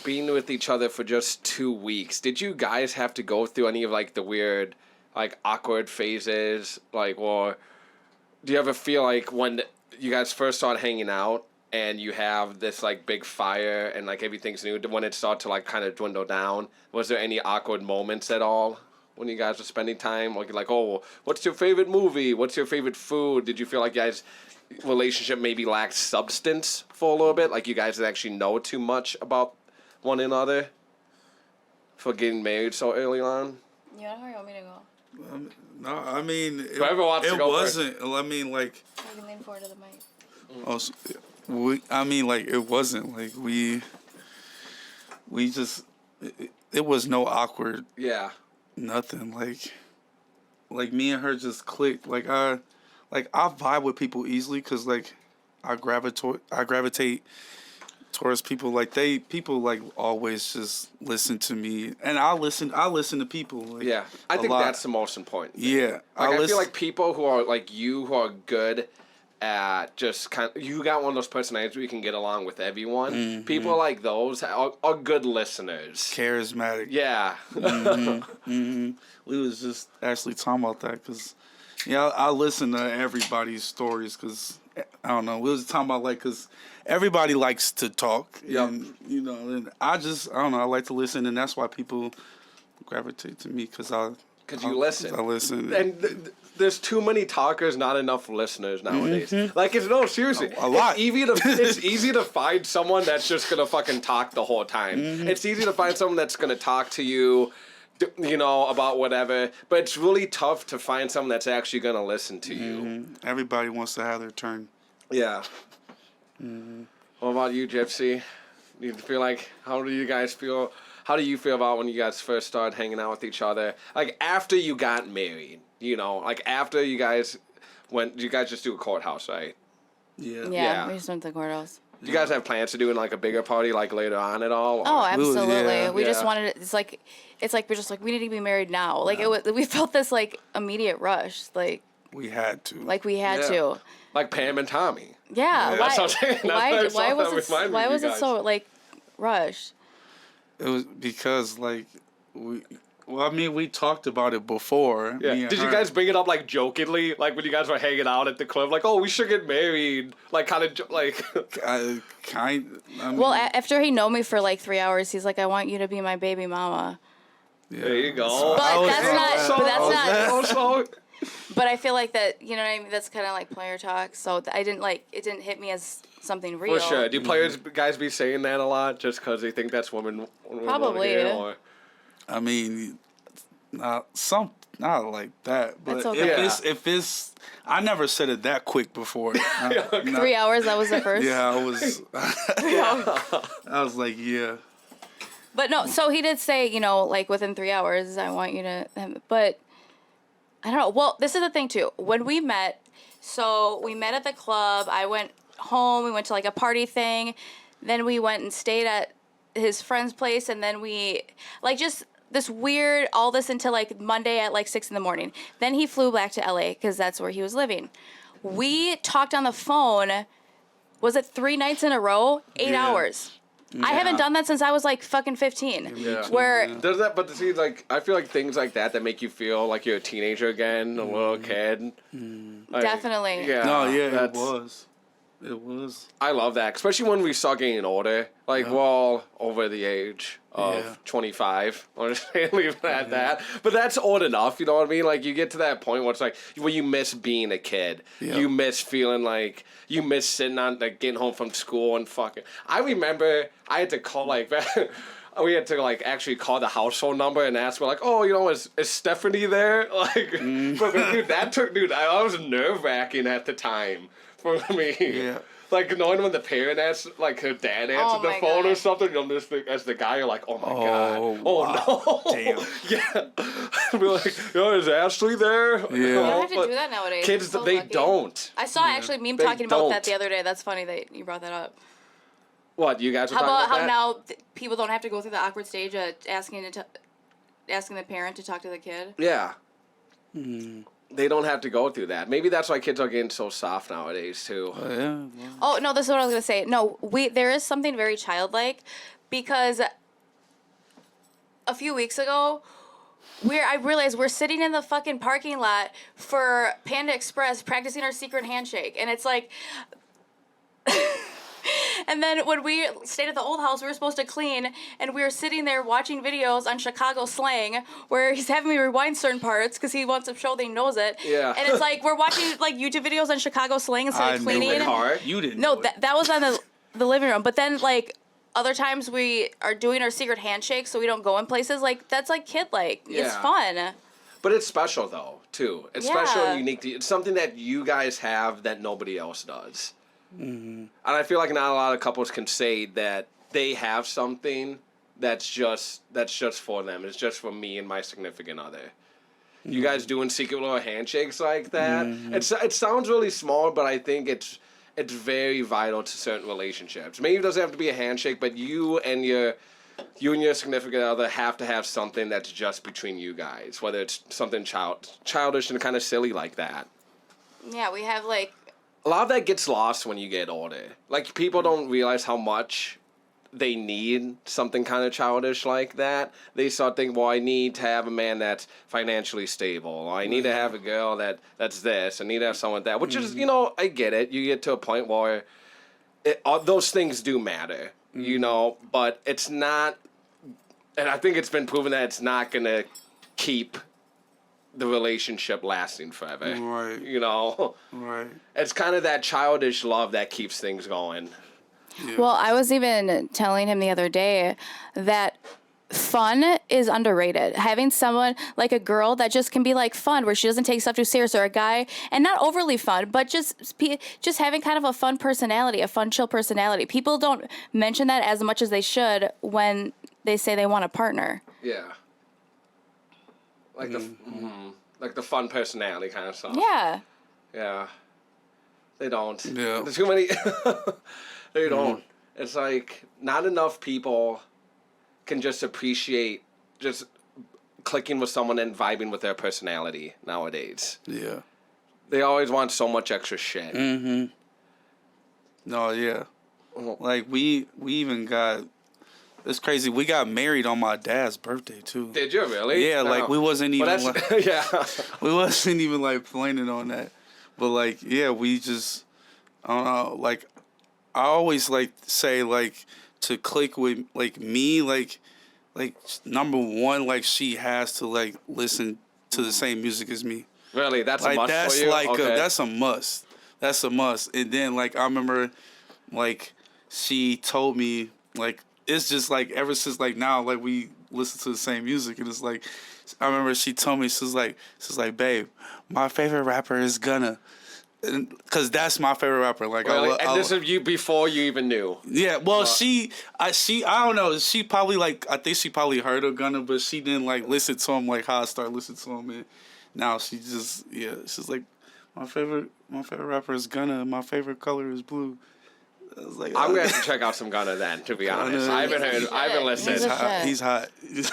being with each other for just 2 weeks, did you guys have to go through any of like the weird, like awkward phases? Like, or do you ever feel like when you guys first start hanging out and you have this like big fire and like everything's new, when it started to like kind of dwindle down, was there any awkward moments at all when you guys were spending time? Like, oh, what's your favorite movie? What's your favorite food? Did you feel like you guys' relationship maybe lacked substance for a little bit? Like you guys actually know too much about one another for getting married so early on? Yeah, how do you want me to go? No, I mean, it wasn't. I mean, like. You can lean forward to the mic. Also, it wasn't like we just. It was no awkward. Yeah. Nothing like me and her just clicked. I vibe with people easily because like I gravitate towards people like always just listen to me, and I listen to people. Like, yeah, I think that's the most important thing. Yeah, I feel like people who are like you, who are good at just kind of, you got one of those personalities where you can get along with everyone. Mm-hmm. People like those are good listeners. Charismatic. Yeah. Mm-hmm. Mm-hmm. We was just actually talking about that because, yeah, I listen to everybody's stories because, I don't know, we was talking about because everybody likes to talk. Yep. And, and I don't know, I like to listen, and that's why people gravitate to me because you listen. I listen. And there's too many talkers, not enough listeners nowadays. Mm-hmm. Like, seriously. A lot. It's easy to find someone that's just going to fucking talk the whole time. Mm-hmm. It's easy to find someone that's going to talk to you, about whatever. But it's really tough to find someone that's actually going to listen to you. Everybody wants to have their turn. Yeah. Mm-hmm. What about you, Gypsy? Do you feel like, how do you feel about when you guys first started hanging out with each other? Like, after you got married, like, after you guys you guys just do a courthouse, right? Yeah, we just went to the courthouse. Do you guys have plans to do like a bigger party, like, later on at all? Or? Oh, absolutely. We just wanted it. It's like we're just like, we need to be married now. Like, we felt this, like, immediate rush. Like, we had to. Like, we had to. Like Pam and Tommy. Yeah. That's what I'm saying. Why was it so, like, rushed? It was because, like, we talked about it before. Yeah. Did you guys bring it up, like, jokingly? Like, when you guys were hanging out at the club? Like, oh, we should get married. Like, kind of, like... Well, after he knew me for, like, 3 hours, he's like, I want you to be my baby mama. Yeah. There you go. But that's not... But I feel like that, you know what I mean? That's kind of like player talk. So it didn't hit me as something real. For sure. Do guys be saying that a lot just because they think that's women? Probably. Or? I mean, not like that. But okay. if it's, I never said it that quick before. 3 hours, that was the first? Yeah, I was. I was like, yeah. But no, so he did say, like within 3 hours, I want you to, but I don't know. Well, this is the thing too. When we met at the club. I went home. We went to like a party thing. Then we went and stayed at his friend's place. And then we like just this weird, all this until like Monday at like 6 a.m. Then he flew back to LA because that's where he was living. We talked on the phone. Was it 3 nights in a row? 8 hours. Yeah. I haven't done that since I was like fucking 15. Yeah. Where does that? But see, like, I feel like things like that make you feel like you're a teenager again, a little kid. Like, definitely. Yeah. No, yeah, it was. It was. I love that, especially when we start getting older. Like, we're all over the age of 25. I'll just leave it at that. But that's old enough, you know what I mean? Like, you get to that point where it's like, where you miss being a kid. Yeah. You miss feeling like, you miss sitting on, like, getting home from school and fucking. I remember I had to call, like, we had to, like, actually call the household number and ask, like, oh, is Stephanie there? Like, but dude, I was nerve-wracking at the time for me. Yeah. Like, knowing when the parent answered, like, her dad answered the phone or something, I'm just, as the guy, you're like, oh, my God. Oh, no. Damn. Yeah. Be like, is Ashley there? Yeah. You don't have to do that nowadays. Kids, so they don't. I saw actually a meme talking about that the other day. That's funny that you brought that up. What, you guys were talking about that? How now people don't have to go through the awkward stage of asking the parent to talk to the kid? Yeah. They don't have to go through that. Maybe that's why kids are getting so soft nowadays, too. Yeah. Oh, no, this is what I was going to say. No, there is something very childlike because a few weeks ago, I realized we're sitting in the fucking parking lot for Panda Express practicing our secret handshake. And it's like... And then when we stayed at the old house, we were supposed to clean, and we were sitting there watching videos on Chicago slang, where he's having me rewind certain parts because he wants to show that he knows it. Yeah. And it's like we're watching like YouTube videos on Chicago slang instead of cleaning. In the car? You didn't. No, that was on the living room. But then like other times we are doing our secret handshake, so we don't go in places like that's like kid-like. Yeah. It's fun. But it's special though too. It's special and unique. It's something that you guys have that nobody else does. Mm-hmm. And I feel like not a lot of couples can say that they have something that's just for them. It's just for me and my significant other. Mm-hmm. You guys doing secret little handshakes like that? Mm-hmm. It sounds really small, but I think it's very vital to certain relationships. Maybe it doesn't have to be a handshake, but you and your significant other have to have something that's just between you guys, whether it's something childish and kind of silly like that. Yeah, we have like... A lot of that gets lost when you get older. Like, people don't realize how much they need something kind of childish like that. They start thinking, well, I need to have a man that's financially stable. Or I need to have a girl that's this. I need to have someone like that. Which is, I get it. You get to a point where those things do matter, but it's not... And I think it's been proven that it's not going to keep the relationship lasting forever. Right. Right. It's kind of that childish love that keeps things going. Yeah. Well, I was even telling him the other day that fun is underrated. Having someone like a girl that just can be like fun, where she doesn't take stuff too serious, or a guy, and not overly fun, but just having kind of a fun personality, a fun, chill personality. People don't mention that as much as they should when they say they want a partner. Yeah. Like like the fun personality kind of stuff. Yeah. Yeah. They don't. Yeah. There's too many. They don't. It's like not enough people can just appreciate just clicking with someone and vibing with their personality nowadays. Yeah. They always want so much extra shit. Mm-hmm. No, yeah. Like we even got... It's crazy. We got married on my dad's birthday too. Did you really? Yeah, like we wasn't even we wasn't even like planning on that. But like, yeah, we just, I don't know, like I always like say like to click with like me, like number one, like she has to like listen to the same music as me. Really? That's like, a must that's for you? like okay. That's a must. That's a must. And then like I remember like she told me like, it's just like ever since like now like we listen to the same music, and it's like I remember she told me she's like babe, my favorite rapper is Gunna, because that's my favorite rapper. Like really? And this is you before you even knew. Yeah, well I don't know, she probably like I think she probably heard of Gunna, but she didn't like listen to him like how I started listening to him, and now she just she's like my favorite rapper is Gunna, my favorite color is blue. Like, I'm gonna have to check out some Gunna then. To be honest, I haven't listened. He's hot.